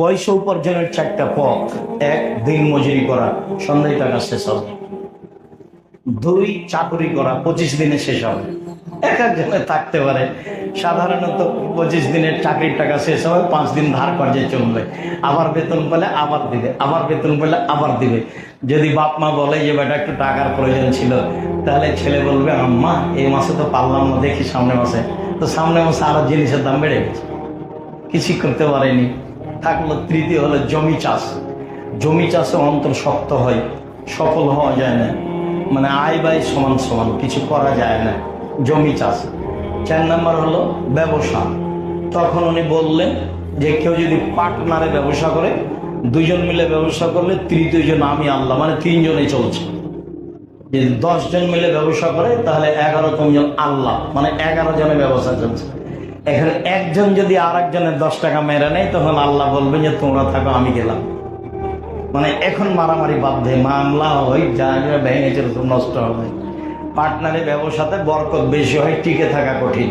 পয়সা উপার্জনের চারটা পথ। এক, দিন মজুরি করা, সন্ধ্যায় টাকা শেষ হবে। দুই, চাকরি করা, 25 দিনে শেষ হবে। এক একজনে থাকতে পারে সাধারণত 25 দিনের চাকরির টাকা শেষ হবে, 5 দিন ধার কর্জে চলবে, আবার বেতন পেলে আবার দিবে, আবার বেতন পেলে আবার দিবে। যদি বাপ মা বলে যে বেটা একটু টাকার প্রয়োজন ছিল, তাহলে ছেলে বলবে আম্মা এই মাসে তো পারলাম না, দেখি সামনে মাসে। তো সামনে মাসে আরো জিনিসের দাম বেড়ে গেছে, কিছুই করতে পারেনি। থাকলো তৃতীয় হলো জমি চাষ। জমি চাষে অন্তর শক্ত হয়, সফল হওয়া যায় না, মানে আয় ব্যয় সমান সমান, কিছু করা যায় না জমি চাষ। 4 নম্বর হলো ব্যবসা। তখন উনি বললেন যে কেউ যদি পার্টনারে ব্যবসা করে, 2 জন মিলে ব্যবসা করলে তৃতীয় জন আমি আল্লাহ, মানে 3 জনেই চলছে। যদি 10 জন মিলে ব্যবসা করে তাহলে 11তম জন আল্লাহ, মানে 11 জনের ব্যবসা চলছে। এখন একজন যদি আর একজনের 10 টাকা মেরে নেয়, তখন আল্লাহ বলবেন যে তোমরা থাকো আমি গেলাম। মানে এখন মারামারি বাধ্যে, মামলা হয়, যা ভেঙে চলে নষ্ট হবে। পার্টনারের ব্যবসাতে বরকত বেশি হয়, টিকে থাকা কঠিন।